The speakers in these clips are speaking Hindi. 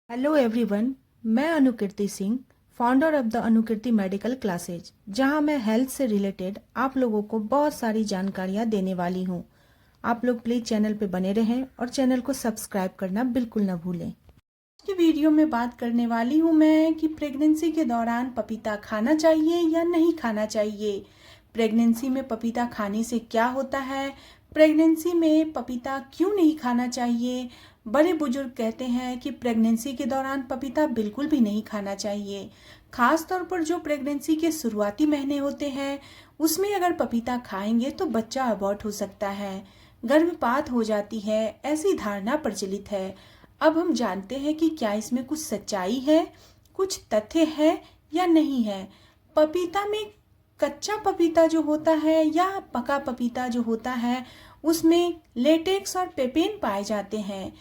Hello everyone. मैं Anukirti Singh, founder of the Anukirti medical classes, जहां मैं हेल्थ से रिलेटेड आप लोगों को बहुत सारी जानकारियां देने वाली हूं। आप लोग प्लीज चैनल पे बने रहें और चैनल को सब्सक्राइब करना बिल्कुल न भूलें। आज की वीडियो में बात करने वाली हूं मैं कि प्रेगनेंसी के दौरान पपीता खाना चाहिए या नहीं खाना चाहिए। प्रेगनेंसी में पपीता खाने से क्या होता है, प्रेगनेंसी में पपीता क्यों नहीं खाना चाहिए। बड़े बुजुर्ग कहते हैं कि प्रेगनेंसी के दौरान पपीता बिल्कुल भी नहीं खाना चाहिए। खास तौर पर जो प्रेगनेंसी के शुरुआती महीने होते हैं उसमें अगर पपीता खाएंगे तो बच्चा अबॉर्ट हो सकता है, गर्भपात हो जाती है, ऐसी धारणा प्रचलित है। अब हम जानते हैं कि क्या इसमें कुछ सच्चाई है, कुछ तथ्य है या नहीं है। पपीता में कच्चा पपीता जो होता है या पका पपीता जो होता है उसमें लेटेक्स और पेपेन पाए जाते हैं।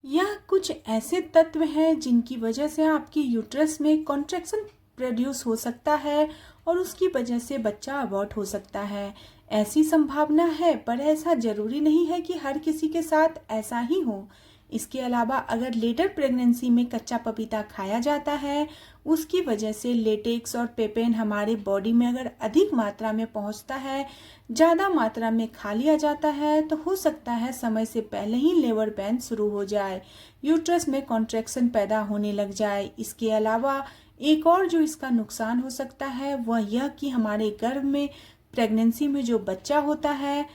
यह कुछ ऐसे तत्व हैं जिनकी वजह से आपकी यूट्रस में कॉन्ट्रैक्शन प्रोड्यूस हो सकता है और उसकी वजह से बच्चा अबॉर्ट हो सकता है। ऐसी संभावना है, पर ऐसा जरूरी नहीं है कि हर किसी के साथ ऐसा ही हो। इसके अलावा अगर लेटर प्रेगनेंसी में कच्चा पपीता खाया जाता है, उसकी वजह से लेटेक्स और पेपेन हमारे बॉडी में अगर अधिक मात्रा में पहुंचता है, ज़्यादा मात्रा में खा लिया जाता है, तो हो सकता है समय से पहले ही लेबर पेन शुरू हो जाए, यूट्रस में कॉन्ट्रैक्शन पैदा होने लग जाए। इसके अलावा एक और जो इसका नुकसान हो सकता है वह यह कि हमारे गर्भ में प्रेगनेंसी में जो बच्चा होता है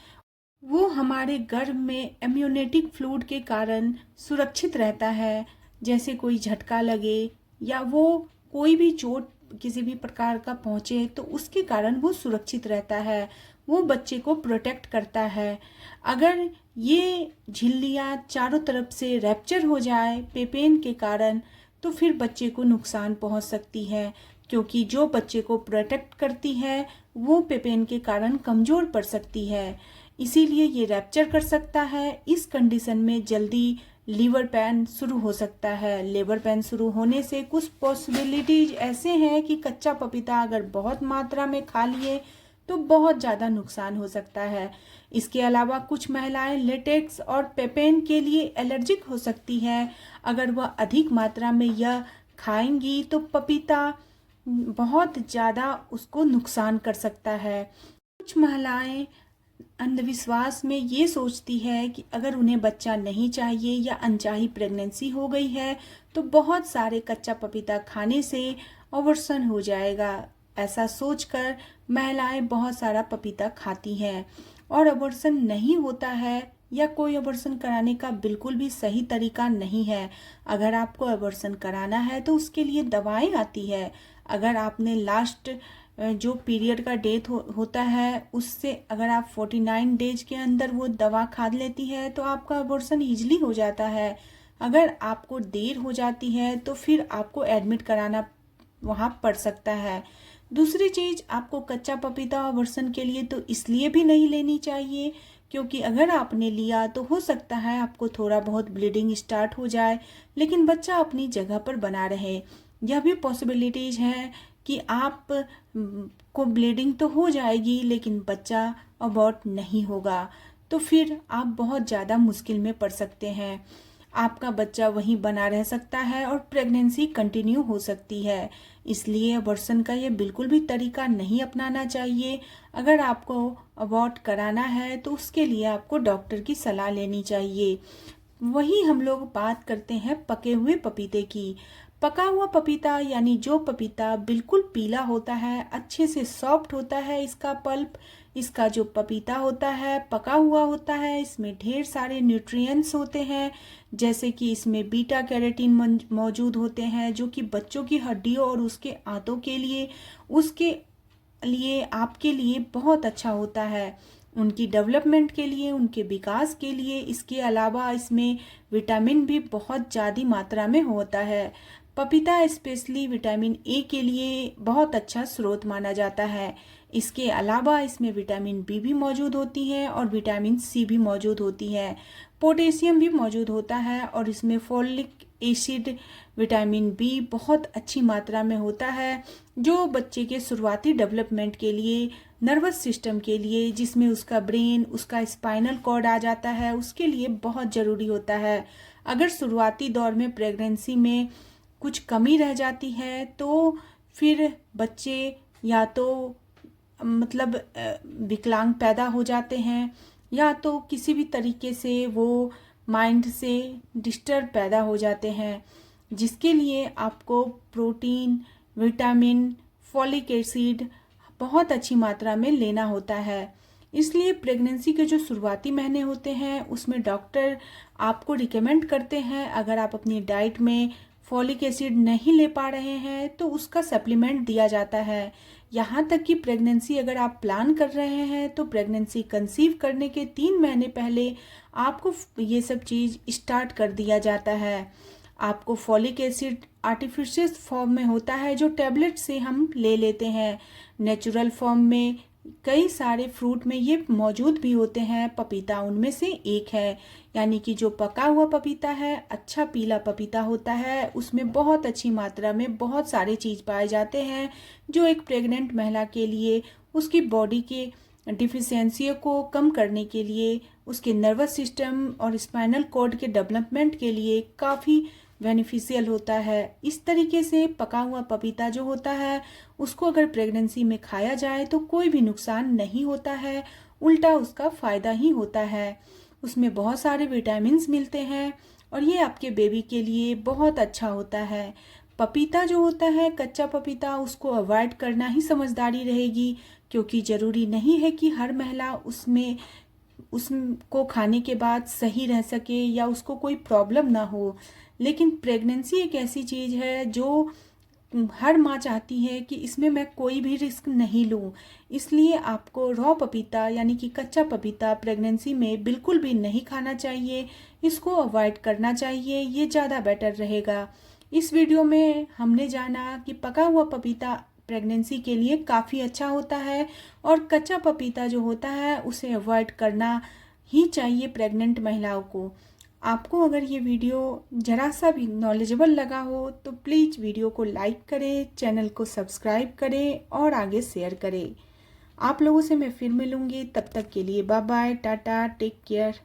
वो हमारे गर्भ में एम्यूनेटिक फ्लूइड के कारण सुरक्षित रहता है। जैसे कोई झटका लगे या वो कोई भी चोट किसी भी प्रकार का पहुंचे तो उसके कारण वो सुरक्षित रहता है, वो बच्चे को प्रोटेक्ट करता है। अगर ये झिल्लियाँ चारों तरफ से रैप्चर हो जाए पेपेन के कारण तो फिर बच्चे को नुकसान पहुंच सकती है, क्योंकि जो बच्चे को प्रोटेक्ट करती है वो पेपेन के कारण कमज़ोर पड़ सकती है, इसीलिए ये रैप्चर कर सकता है। इस कंडीशन में जल्दी लीवर पेन शुरू हो सकता है। लेबर पेन शुरू होने से कुछ पॉसिबिलिटीज ऐसे हैं कि कच्चा पपीता अगर बहुत मात्रा में खा लिए तो बहुत ज़्यादा नुकसान हो सकता है। इसके अलावा कुछ महिलाएं लेटेक्स और पेपेन के लिए एलर्जिक हो सकती है। अगर वह अधिक मात्रा में यह खाएंगी तो पपीता बहुत ज़्यादा उसको नुकसान कर सकता है। कुछ महिलाएं अंधविश्वास में ये सोचती है कि अगर उन्हें बच्चा नहीं चाहिए या अनचाही प्रेगनेंसी हो गई है तो बहुत सारे कच्चा पपीता खाने से अबॉर्शन हो जाएगा। ऐसा सोचकर महिलाएं बहुत सारा पपीता खाती हैं और अबॉर्शन नहीं होता है या कोई अबॉर्शन कराने का बिल्कुल भी सही तरीका नहीं है। अगर आपको अबॉर्शन कराना है तो उसके लिए दवाएं आती है। अगर आपने लास्ट जो पीरियड का डेट होता है उससे अगर आप 49 डेज के अंदर वो दवा खा लेती है तो आपका अबॉर्शन ईजिली हो जाता है। अगर आपको देर हो जाती है तो फिर आपको एडमिट कराना वहाँ पड़ सकता है। दूसरी चीज़, आपको कच्चा पपीता अबॉर्शन के लिए तो इसलिए भी नहीं लेनी चाहिए क्योंकि अगर आपने लिया तो हो सकता है आपको थोड़ा बहुत ब्लीडिंग स्टार्ट हो जाए लेकिन बच्चा अपनी जगह पर बना रहे। यह भी पॉसिबिलिटीज है कि आप को ब्लीडिंग तो हो जाएगी लेकिन बच्चा अबॉर्ट नहीं होगा, तो फिर आप बहुत ज़्यादा मुश्किल में पड़ सकते हैं। आपका बच्चा वहीं बना रह सकता है और प्रेगनेंसी कंटिन्यू हो सकती है। इसलिए अबॉर्शन का ये बिल्कुल भी तरीका नहीं अपनाना चाहिए। अगर आपको अबॉर्ट कराना है तो उसके लिए आपको डॉक्टर की सलाह लेनी चाहिए। वही हम लोग बात करते हैं पके हुए पपीते की। पका हुआ पपीता यानी जो पपीता बिल्कुल पीला होता है, अच्छे से सॉफ्ट होता है इसका पल्प, इसका जो पपीता होता है पका हुआ होता है, इसमें ढेर सारे न्यूट्रिएंट्स होते हैं। जैसे कि इसमें बीटा कैरोटीन मौजूद होते हैं जो कि बच्चों की हड्डियों और उसके आंतों के लिए, उसके लिए, आपके लिए बहुत अच्छा होता है, उनकी डेवलपमेंट के लिए, उनके विकास के लिए। इसके अलावा इसमें विटामिन भी बहुत ज़्यादा मात्रा में होता है। पपीता स्पेशली विटामिन ए के लिए बहुत अच्छा स्रोत माना जाता है। इसके अलावा इसमें विटामिन बी भी मौजूद होती है और विटामिन सी भी मौजूद होती है, पोटेशियम भी मौजूद होता है और इसमें फोलिक एसिड, विटामिन बी बहुत अच्छी मात्रा में होता है जो बच्चे के शुरुआती डेवलपमेंट के लिए, नर्वस सिस्टम के लिए, जिसमें उसका ब्रेन, उसका स्पाइनल कॉर्ड आ जाता है, उसके लिए बहुत ज़रूरी होता है। अगर शुरुआती दौर में प्रेगनेंसी में कुछ कमी रह जाती है तो फिर बच्चे या तो विकलांग पैदा हो जाते हैं या तो किसी भी तरीके से वो माइंड से डिस्टर्ब पैदा हो जाते हैं, जिसके लिए आपको प्रोटीन, विटामिन, फॉलिक एसिड बहुत अच्छी मात्रा में लेना होता है। इसलिए प्रेगनेंसी के जो शुरुआती महीने होते हैं उसमें डॉक्टर आपको रिकमेंड करते हैं, अगर आप अपनी डाइट में फॉलिक एसिड नहीं ले पा रहे हैं तो उसका सप्लीमेंट दिया जाता है। यहाँ तक कि प्रेगनेंसी अगर आप प्लान कर रहे हैं तो प्रेगनेंसी कंसीव करने के 3 महीने पहले आपको ये सब चीज़ स्टार्ट कर दिया जाता है। आपको फॉलिक एसिड आर्टिफिशियल फॉर्म में होता है जो टैबलेट से हम ले लेते हैं। नेचुरल फॉर्म में कई सारे फ्रूट में ये मौजूद भी होते हैं, पपीता उनमें से एक है। यानी कि जो पका हुआ पपीता है, अच्छा पीला पपीता होता है, उसमें बहुत अच्छी मात्रा में बहुत सारे चीज़ पाए जाते हैं जो एक प्रेग्नेंट महिला के लिए उसकी बॉडी के डिफिशियंसी को कम करने के लिए, उसके नर्वस सिस्टम और स्पाइनल कॉर्ड के डेवलपमेंट के लिए काफ़ी बेनिफिशियल होता है। इस तरीके से पका हुआ पपीता जो होता है उसको अगर प्रेगनेंसी में खाया जाए तो कोई भी नुकसान नहीं होता है, उल्टा उसका फ़ायदा ही होता है। उसमें बहुत सारे विटामिन्स मिलते हैं और ये आपके बेबी के लिए बहुत अच्छा होता है। पपीता जो होता है, कच्चा पपीता, उसको अवॉइड करना ही समझदारी रहेगी, क्योंकि ज़रूरी नहीं है कि हर महिला उसको खाने के बाद सही रह सके या उसको कोई प्रॉब्लम ना हो। लेकिन प्रेगनेंसी एक ऐसी चीज़ है जो हर माँ चाहती है कि इसमें मैं कोई भी रिस्क नहीं लूँ, इसलिए आपको रॉ पपीता यानी कि कच्चा पपीता प्रेगनेंसी में बिल्कुल भी नहीं खाना चाहिए, इसको अवॉइड करना चाहिए, ये ज़्यादा बेटर रहेगा। इस वीडियो में हमने जाना कि पका हुआ पपीता प्रेगनेंसी के लिए काफ़ी अच्छा होता है और कच्चा पपीता जो होता है उसे अवॉइड करना ही चाहिए प्रेग्नेंट महिलाओं को। आपको अगर ये वीडियो ज़रा सा भी नॉलेजेबल लगा हो तो प्लीज़ वीडियो को लाइक करें, चैनल को सब्सक्राइब करें और आगे शेयर करें। आप लोगों से मैं फिर मिलूँगी, तब तक के लिए bye bye, tata, take care.